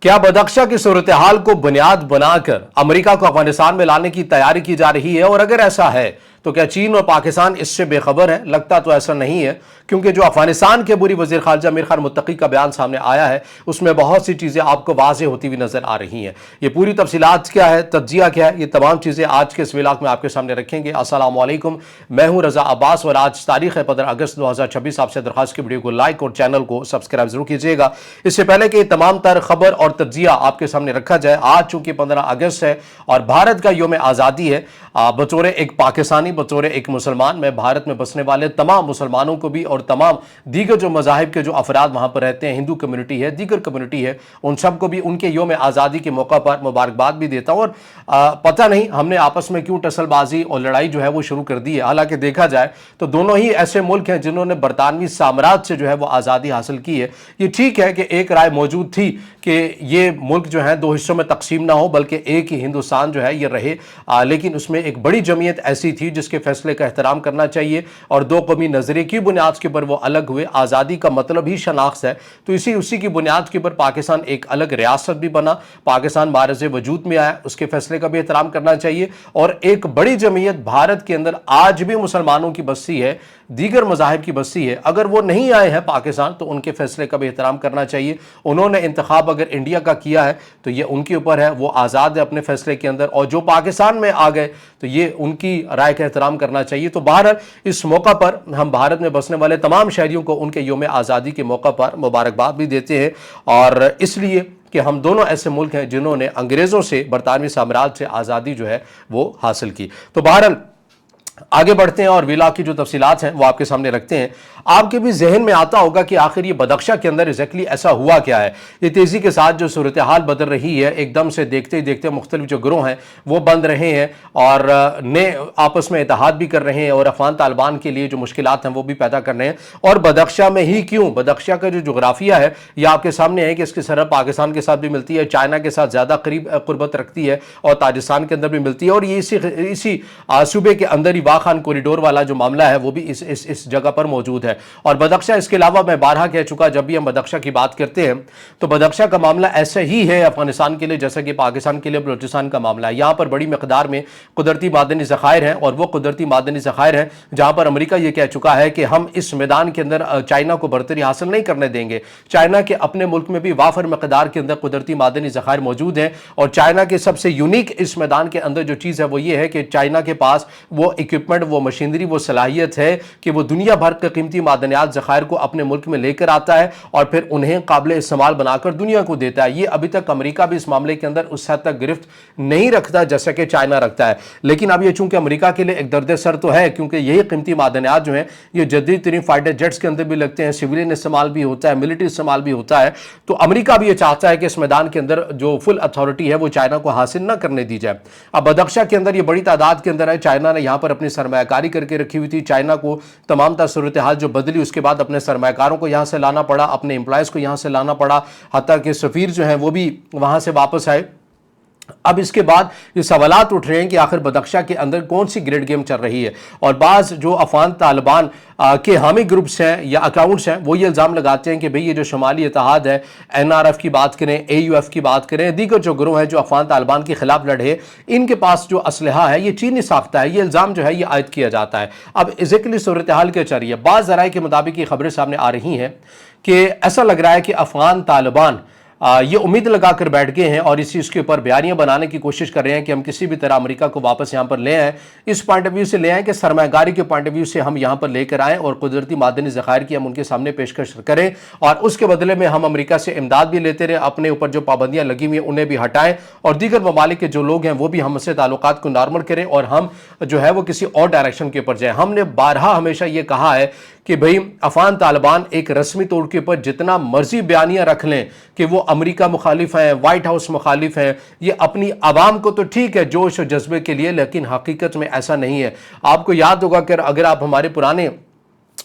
क्या बदख्शा की सूरत-ए-हाल को बुनियाद बनाकर अमेरिका को अफगानिस्तान में लाने की तैयारी की जा रही है? और अगर ऐसा है तो क्या चीन और पाकिस्तान इससे बेखबर है? लगता तो ऐसा नहीं है, क्योंकि जो अफगानिस्तान के बुरी वजीर खारजा मीर खान मुत्तकी का बयान सामने आया है उसमें बहुत सी चीज़ें आपको वाज़ेह होती हुई नजर आ रही हैं। ये पूरी तफसीलात क्या है, तज्जिया क्या है, ये तमाम चीज़ें आज के इस व्लॉग में आपके सामने रखेंगे। अस्सलामु अलैकुम, मैं हूँ रज़ा अब्बास और आज तारीख है 15 अगस्त 2026। आपसे दरख्वास्त की वीडियो को लाइक और चैनल को सब्सक्राइब जरूर कीजिएगा। इससे पहले कि तमाम तर खबर और तज्जिया आपके सामने रखा जाए, आज चूंकि 15 अगस्त है और भारत का यौम आज़ादी है, बतौर एक पाकिस्तानी, बतौर एक मुसलमान, मैं भारत में बसने वाले तमाम मुसलमानों को भी और तमाम दीगर जो मज़ाहिब के जो अफराद वहाँ पर रहते हैं, हिंदू कम्युनिटी है, दीगर कम्युनिटी है, उन सब को भी उनके यौम आज़ादी के मौका पर मुबारकबाद भी देता हूँ। और पता नहीं हमने आपस में क्यों टसलबाजी और लड़ाई जो है वो शुरू कर दी है। हालांकि देखा जाए तो दोनों ही ऐसे मुल्क हैं जिन्होंने बरतानवी साम्राज्य से जो है वो आज़ादी हासिल की है। ये ठीक है कि एक राय मौजूद थी कि ये मुल्क जो है दो हिस्सों में तकसीम ना हो बल्कि एक ही हिंदुस्तान जो है ये रहे, लेकिन उसमें एक बड़ी जमीयत ऐसी थी जिसके फैसले का एहतराम करना चाहिए और दो कौमी नजरिए की बुनियाद के ऊपर वो अलग हुए। आज़ादी का मतलब ही शनाख्त है, तो उसी की बुनियाद के ऊपर पाकिस्तान एक अलग रियासत भी बना, पाकिस्तान मारज़ वजूद में आया, उसके फैसले का भी एहतराम करना चाहिए। और एक बड़ी जमीयत भारत के अंदर आज भी मुसलमानों की बस्ती है, दीगर मज़ाहिब की बस्ती है, अगर वो नहीं आए हैं पाकिस्तान तो उनके फैसले का भी एहतराम करना चाहिए। उन्होंने इंतखाब अगर इंडिया का किया है तो ये उनके ऊपर है, वो आज़ाद है अपने फैसले के अंदर, और जो पाकिस्तान में आ गए तो ये उनकी राय का एहतराम करना चाहिए। तो बहरहाल इस मौका पर हम भारत में बसने वाले तमाम शहरियों को उनके यौम आज़ादी के मौका पर मुबारकबाद भी देते हैं, और इसलिए कि हम दोनों ऐसे मुल्क हैं जिन्होंने अंग्रेज़ों से, बरतानवी साम्राज्य से आज़ादी जो है वो हासिल की। तो बहरहाल आगे बढ़ते हैं और विला की जो तफसीलात हैं वो आपके सामने रखते हैं। आपके भी जहन में आता होगा कि आखिर ये बदख्शा के अंदर एग्जैक्टली ऐसा हुआ क्या है। ये तेज़ी के साथ जो सूरत हाल बदल रही है, एकदम से देखते ही देखते मुख्तलिफ जो ग्रोह हैं वो बन रहे हैं और ने आपस में इत्तेहाद भी कर रहे हैं और अफगान तालिबान के लिए जो मुश्किलात हैं वो भी पैदा कर रहे हैं। और बदख्शा में ही क्यों, बदख्शा का जो जोग्राफिया है यह आपके सामने है कि इसकी सरहद पाकिस्तान के साथ भी मिलती है, चाइना के साथ ज़्यादा करीब कुर्बत रखती है और ताजिस्तान के अंदर भी मिलती है, और ये इसी सूबे के अंदर ही वाक़ खान कॉरिडोर वाला जो मामला है वो भी इस जगह पर मौजूद है। और बदख्शा, इसके अलावा मैं बारहा कह चुका, जब भी हम बदख्शा की बात करते हैं तो बदख्शा का मामला ऐसे ही है अफगानिस्तान के लिए जैसा कि पाकिस्तान के लिए बलूचिस्तान का मामला है। यहाँ पर बड़ी मकदार में कुदरती मादनी ज़खायर हैं, और वो कुदरती मादनी ज़खायर हैं जहाँ पर अमेरिका ये कह चुका है कि हम इस मैदान के अंदर चाइना को बरतरी हासिल नहीं करने देंगे। चाइना के अपने मुल्क में भी वाफर मकदार के अंदर कुदरती मादनी ज़खायर मौजूद हैं, और चाइना के सबसे यूनिक इस मैदान के अंदर जो चीज़ है वो ये है कि चाइना के पास वो इक्विपमेंट, वो मशीनरी, वो सलाहियत है कि वो दुनिया भर के कीमती मादनियात ज़खायर को अपने मुल्क में लेकर आता है और फिर उन्हें काबिल इस्तेमाल बनाकर दुनिया को देता है। ये अभी तक अमेरिका भी इस मामले के अंदर उस हद तक गिरफ्त नहीं रखता जैसा कि चाइना रखता है। लेकिन अब ये चूंकि अमेरिका के लिए एक दर्द सर तो है, क्योंकि यही कीमती मादनियात जो हैं ये जदीद तरीन फाइटर जेट्स के अंदर भी लगते हैं, सिविलियन इस्तेमाल भी होता है, मिलिट्री इस्तेमाल भी होता है। तो अमेरिका भी ये चाहता है कि इस मैदान के अंदर जो फुल अथॉरिटी है वो चाइना को हासिल न करने दी जाए। अब बदख्शा के अंदर ये बड़ी तादाद के अंदर है, चाइना ने यहाँ पर अपनी सरमायाकारी करके रखी हुई थी। चाइना को तमाम सूरत हाल जो बदली उसके बाद अपने सरमायाकारों को यहाँ से लाना पड़ा, अपने एम्प्लॉयज़ को यहाँ से लाना पड़ा, हत्ता कि सफ़ीर जो हैं वो भी वहाँ से वापस आए। अब इसके बाद ये सवालात उठ रहे हैं कि आखिर बदख्शा के अंदर कौन सी ग्रेड गेम चल रही है, और बाज़ जो अफगान तालिबान के हामी ग्रुप्स हैं या अकाउंट्स हैं वो ये इल्ज़ाम लगाते हैं कि भाई ये जो शुमाली इत्तेहाद है, NRF की बात करें, AUF की बात करें, दीगर जो ग्रोह हैं जो अफगान तालिबान के खिलाफ लड़े, इनके पास जो असलहा है ये चीनी साख्ता है। ये इल्ज़ाम जो है ये आयद किया जाता है। अब एग्जैक्टली सूरत हाल क्या चल रही है, बाज़ ज़राए के मुताबिक ये खबरें सामने आ रही हैं कि ऐसा लग रहा है कि अफगान तालिबान ये उम्मीद लगाकर बैठ गए हैं और इसी इसके ऊपर बयानियां बनाने की कोशिश कर रहे हैं कि हम किसी भी तरह अमेरिका को वापस यहाँ पर ले आएँ। इस पॉइंट ऑफ व्यू से ले आएँ कि सरमायाकारी के पॉइंट ऑफ व्यू से हम यहाँ पर लेकर आएँ और कुदरती मादनी ज़खायर की हम उनके सामने पेशकश करें, और उसके बदले में हम अमेरिका से इमदाद भी लेते रहे, अपने ऊपर जो पाबंदियाँ लगी हुई हैं उन्हें भी हटाएँ, और दीगर ममालिक के जो लोग हैं वो भी हमसे ताल्लुकात को नॉर्मल करें और हम जो है वो किसी और डायरेक्शन के ऊपर जाएँ। हमने बारहा हमेशा ये कहा है कि भाई अफगान तालिबान एक रस्मी तौर के ऊपर जितना मर्जी बयानियाँ रख लें कि वो अमेरिका मुखालिफ हैं, वाइट हाउस मुखालिफ हैं, ये अपनी आवाम को तो ठीक है जोश और जज्बे के लिए, लेकिन हकीकत में ऐसा नहीं है। आपको याद होगा कि अगर आप हमारे पुराने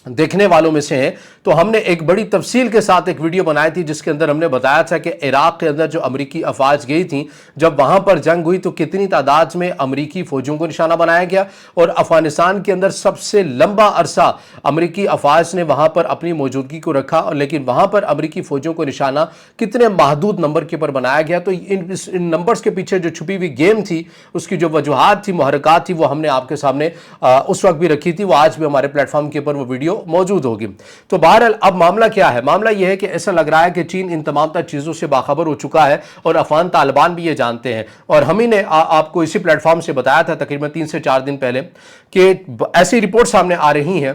देखने वालों में से हैं, तो हमने एक बड़ी तफसील के साथ एक वीडियो बनाई थी जिसके अंदर हमने बताया था कि इराक के अंदर जो अमरीकी अफवाज गई थी, जब वहां पर जंग हुई तो कितनी तादाद में अमरीकी फौजियों को निशाना बनाया गया, और अफगानिस्तान के अंदर सबसे लंबा अरसा अमरीकी अफवाज ने वहां पर अपनी मौजूदगी को रखा, और लेकिन वहां पर अमरीकी फौजियों को निशाना कितने महदूद नंबर के ऊपर बनाया गया। तो इन नंबर्स के पीछे जो छुपी हुई गेम थी, उसकी जो वजूहात थी, मुहरकात थी, वो हमने आपके सामने उस वक्त भी रखी थी, वो आज भी हमारे प्लेटफॉर्म के ऊपर वो वीडियो मौजूद होगी। तो बहरहाल अब मामला क्या है? मामला यह है कि ऐसा लग रहा है कि चीन इन तमाम तर चीजों से बाखबर हो चुका है, और अफगान तालिबान भी ये जानते हैं। और हम ही ने आपको इसी प्लेटफॉर्म से बताया था तकरीबन 3 से 4 दिन पहले कि ऐसी रिपोर्ट सामने आ रही हैं,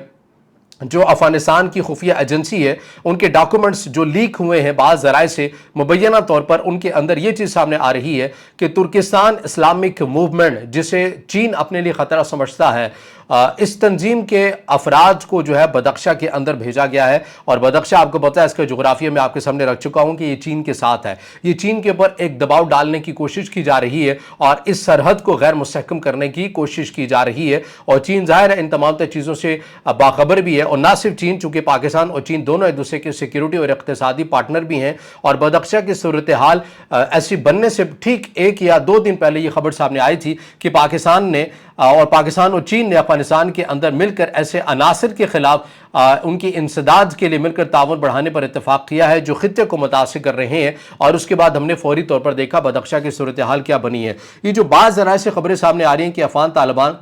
जो अफगानिस्तान की खुफिया एजेंसी है, उनके डॉक्यूमेंट्स जो लीक हुए हैं बाज़ ज़राए से, मुबैना तौर पर उनके अंदर ये चीज़ सामने आ रही है कि तुर्किस्तान इस्लामिक मूवमेंट, जिसे चीन अपने लिए ख़तरा समझता है, इस तंजीम के अफराद को जो है बदख्शा के अंदर भेजा गया है। और बदख्शा आपको पता है, इसका जोग्राफिया में आपके सामने रख चुका हूं कि ये चीन के साथ है। ये चीन के ऊपर एक दबाव डालने की कोशिश की जा रही है, और इस सरहद को गैर मुस्तहकम करने की कोशिश की जा रही है। और चीन ज़ाहिर है इन तमाम चीज़ों से बाखबर भी है, और ना सिर्फ चीन, चूंकि पाकिस्तान और चीन दोनों एक दूसरे के सिक्योरिटी और इक़्तिसादी पार्टनर भी हैं। और बदख्शा की सूरत हाल ऐसी बनने से ठीक 1 या 2 दिन पहले ये खबर सामने आई थी कि पाकिस्तान और चीन ने अफगानिस्तान के अंदर मिलकर ऐसे अनासर के खिलाफ उनकी इंसदाद के लिए मिलकर ताउन बढ़ाने पर इत्तेफाक किया है, जो खित्ते को मुतासिर कर रहे हैं। और उसके बाद हमने फौरी तौर पर देखा बदख्शा की सूरत हाल क्या बनी है। ये जो बाज़ ज़राए से खबरें सामने आ रही हैं कि अफगान तालिबान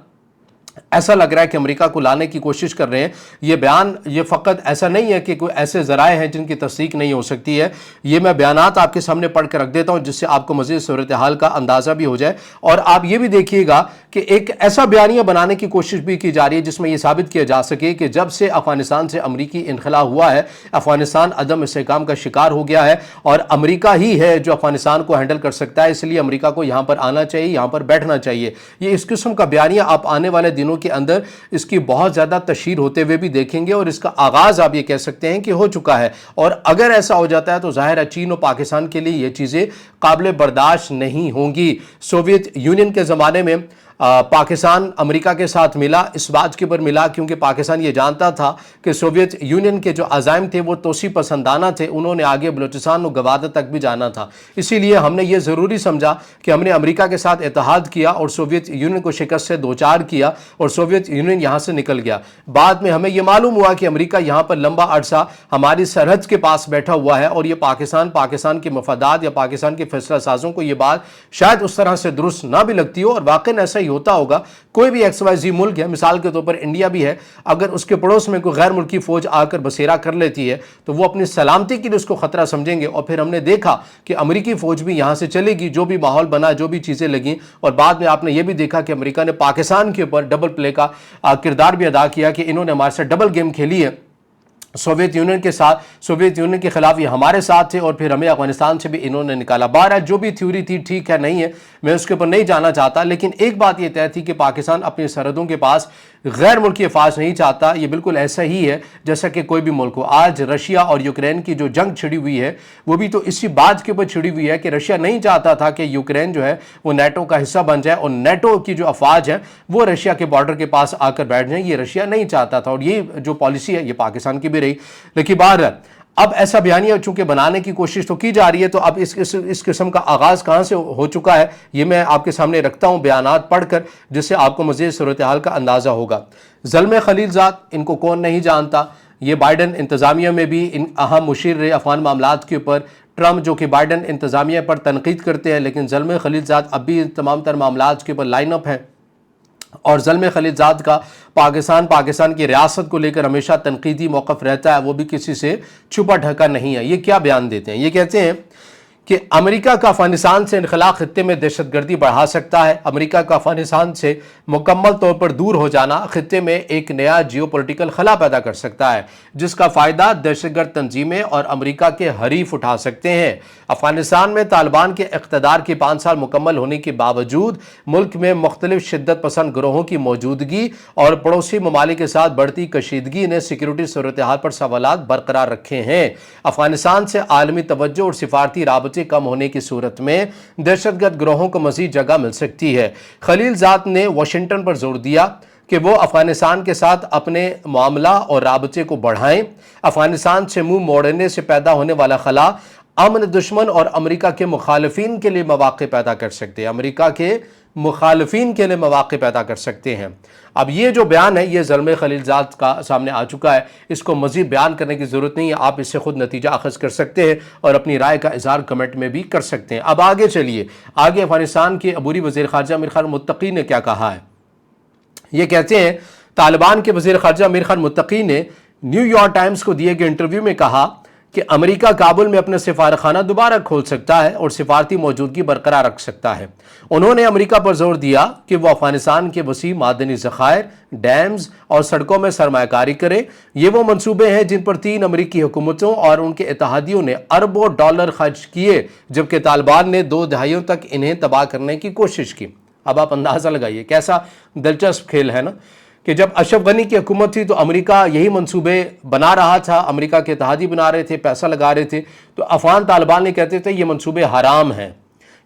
ऐसा लग रहा है कि अमेरिका को लाने की कोशिश कर रहे हैं, ये बयान ये फ़कत ऐसा नहीं है कि कोई ऐसे ज़राए हैं जिनकी तस्दीक नहीं हो सकती है। ये मैं बयानात आपके सामने पढ़ कर रख देता हूं, जिससे आपको मज़ीद सूरत हाल का अंदाज़ा भी हो जाए। और आप ये भी देखिएगा कि एक ऐसा बयानिया बनाने की कोशिश भी की जा रही है जिसमें यह साबित किया जा सके कि जब से अफगानिस्तान से अमरीकी इनखला हुआ है, अफगानिस्तान अदम इस्तेहकाम का शिकार हो गया है, और अमरीका ही है जो अफगानिस्तान को हैंडल कर सकता है, इसलिए अमरीका को यहाँ पर आना चाहिए, यहाँ पर बैठना चाहिए। ये इस किस्म का बयानिया आप आने वाले दिनों के अंदर इसकी बहुत ज्यादा तशहीर होते हुए भी देखेंगे, और इसका आगाज आप ये कह सकते हैं कि हो चुका है। और अगर ऐसा हो जाता है तो जाहिर है चीन और पाकिस्तान के लिए ये चीजें काबिल बर्दाश्त नहीं होंगी। सोवियत यूनियन के जमाने में पाकिस्तान अमेरिका के साथ मिला, इस बात के ऊपर मिला क्योंकि पाकिस्तान ये जानता था कि सोवियत यूनियन के जो अज़ाइम थे वो तोसी पसंदाना थे, उन्होंने आगे बलूचिस्तान और गवादर तक भी जाना था। इसीलिए हमने ये ज़रूरी समझा कि हमने अमेरिका के साथ इत्तेहाद किया और सोवियत यूनियन को शिकस्त से दो चार किया, और सोवियत यूनियन यहाँ से निकल गया। बाद में हमें यह मालूम हुआ कि अमेरिका यहाँ पर लंबा अरसा हमारी सरहद के पास बैठा हुआ है, और ये पाकिस्तान के मफादात या पाकिस्तान के फैसला साजों को ये बात शायद उस तरह से दुरुस्त ना भी लगती हो, और वाकई ऐसा ही होता होगा। कोई भी XYZ मुल्क है, मिसाल के तौर पर इंडिया भी है, अगर उसके पड़ोस में कोई गैर मुल्की फौज आकर बसेरा कर लेती है तो वो अपनी सलामती के लिए उसको खतरा समझेंगे। और फिर हमने देखा कि अमेरिकी फौज भी यहां से चलेगी, जो भी माहौल बना, जो भी चीजें लगी। और बाद में आपने ये भी देखा कि अमेरिका ने पाकिस्तान के ऊपर डबल प्ले का किरदार भी अदा किया कि इन्होंने हमारे साथ डबल गेम खेली है। सोवियत यूनियन के साथ, सोवियत यूनियन के खिलाफ ये हमारे साथ थे, और फिर हमें अफगानिस्तान से भी इन्होंने निकाला। बाहर जो भी थ्योरी थी ठीक है नहीं है, मैं उसके ऊपर नहीं जाना चाहता, लेकिन एक बात ये तय थी कि पाकिस्तान अपनी सरहदों के पास गैर मुल्की अफवाज नहीं चाहता। ये बिल्कुल ऐसा ही है जैसा कि कोई भी मुल्क हो। आज रशिया और यूक्रेन की जो जंग छिड़ी हुई है वो भी तो इसी बात के ऊपर छिड़ी हुई है कि रशिया नहीं चाहता था कि यूक्रेन जो है वो नेटो का हिस्सा बन जाए, और नेटो की जो अफवाज है वो रशिया के बॉर्डर के पास आकर बैठ जाए। ये रशिया नहीं चाहता था, और ये जो पॉलिसी है ये पाकिस्तान की भी रही। लेकिन बाहर अब ऐसा बयानिया चूंकि बनाने की कोशिश तो की जा रही है, तो अब इस किस्म का आगाज कहां से हो चुका है ये मैं आपके सामने रखता हूं बयानात पढ़कर, जिससे आपको मज़ीद सूरत हाल का अंदाजा होगा। ज़ल्मे खलीलज़ाद, इनको कौन नहीं जानता, ये बाइडन इंतजामिया में भी इन अहम मुशीर रहे अफगान मामलात के ऊपर। ट्रम्प जो कि बाइडन इंतजामिया पर तनकीद करते हैं, लेकिन ज़ल्मे खलीलज़ाद अब भी तमाम तर मामलात के ऊपर लाइन अप है। और ज़ल्मे खलीलज़ाद का पाकिस्तान की रियासत को लेकर हमेशा तनकीदी मौक़िफ़ रहता है, वो भी किसी से छुपा ढका नहीं है। ये क्या बयान देते हैं? ये कहते हैं कि अमेरिका का अफगानिस्तान से इनखला खित्ते में दहशतगर्दी बढ़ा सकता है। अमेरिका का अफगानिस्तान से मुकम्मल तौर पर दूर हो जाना खित्ते में एक नया जियोपॉलिटिकल खला पैदा कर सकता है, जिसका फ़ायदा दहशतगर्द तंजीमें और अमेरिका के हरीफ उठा सकते हैं। अफगानिस्तान में तालिबान के इक़्तिदार के 5 साल मुकम्मल होने के बावजूद मुल्क में मुख्तलिफ शिद्दत पसंद गिरोहों की मौजूदगी और पड़ोसी ममालिक के साथ बढ़ती कशीदगी ने सिक्योरिटी सूरत हाल पर सवालात बरकरार रखे हैं। अफगानिस्तान से आलमी तवज्जो और सिफारती राबते कम होने की सूरत में दहशतगर्द गिरोहों को मज़ीद जगह मिल सकती है। खलीलज़ाद ने वाशिंगटन पर जोर दिया کہ وہ افغانستان کے ساتھ اپنے معاملہ اور رابطے کو بڑھائیں۔ افغانستان سے منہ موڑنے سے پیدا ہونے والا خلا امن دشمن اور امریکہ کے مخالفین کے لیے مواقع پیدا کر سکتے ہیں، امریکہ کے مخالفین کے لیے مواقع پیدا کر سکتے ہیں۔ اب یہ جو بیان ہے یہ زلمے خلیلزاد کا سامنے آ چکا ہے، اس کو مزید بیان کرنے کی ضرورت نہیں ہے، آپ اس سے خود نتیجہ اخذ کر سکتے ہیں اور اپنی رائے کا اظہار کمنٹ میں بھی کر سکتے ہیں۔ اب آگے چلیے، آگے افغانستان کے عبوری وزیر خارجہ امیر خان متقی نے کیا کہا ہے۔ یہ کہتے ہیں طالبان کے وزیر خارجہ امیر خان متقی نے نیو یارک ٹائمز کو دیے گئے انٹرویو میں کہا کہ امریکہ کابل میں اپنا سفارتخانہ دوبارہ کھول سکتا ہے اور سفارتی موجودگی برقرار رکھ سکتا ہے۔ انہوں نے امریکہ پر زور دیا کہ وہ افغانستان کے وسیع معدنی ذخائر، ڈیمز اور سڑکوں میں سرمایہ کاری کرے۔ یہ وہ منصوبے ہیں جن پر 3 امریکی حکومتوں اور ان کے اتحادیوں نے اربوں ڈالر خرچ کیے، جبکہ طالبان نے 2 دہائیوں تک انہیں تباہ کرنے کی کوشش کی۔ اب آپ اندازہ لگائیے کیسا دلچسپ کھیل ہے نا، کہ جب اشرف غنی کی حکومت تھی تو امریکہ یہی منصوبے بنا رہا تھا، امریکہ کے اتحادی بنا رہے تھے، پیسہ لگا رہے تھے، تو افغان طالبان نے کہتے تھے یہ منصوبے حرام ہیں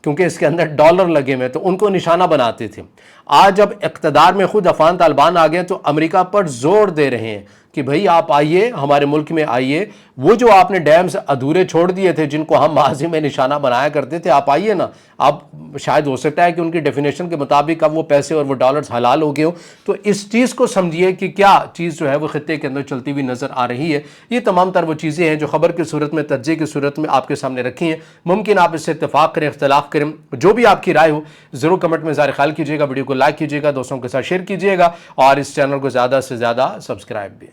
کیونکہ اس کے اندر ڈالر لگے ہوئے، تو ان کو نشانہ بناتے تھے۔ آج جب اقتدار میں خود افغان طالبان آ گئے تو امریکہ پر زور دے رہے ہیں کہ بھئی آپ آئیے، ہمارے ملک میں آئیے، وہ جو آپ نے ڈیمز ادھورے چھوڑ دیے تھے جن کو ہم ماضی میں نشانہ بنایا کرتے تھے، آپ آئیے نا۔ اب شاید ہو سکتا ہے کہ ان کی ڈیفینیشن کے مطابق اب وہ پیسے اور وہ ڈالرز حلال ہو گئے ہوں، تو اس چیز کو سمجھیے کہ کیا چیز جو ہے وہ خطے کے اندر چلتی ہوئی نظر آ رہی ہے۔ یہ تمام تر وہ چیزیں ہیں جو خبر کی صورت میں، تجزیے کی صورت میں آپ کے سامنے رکھی ہیں۔ ممکن آپ اس سے اتفاق کریں، اختلاف کریں، جو بھی آپ کی رائے ہو ضرور کمنٹ میں اظہار خیال کیجیے گا، ویڈیو کو لائک کیجیے گا، دوستوں کے ساتھ شیئر کیجیے گا اور اس چینل کو زیادہ سے زیادہ سبسکرائب بھی۔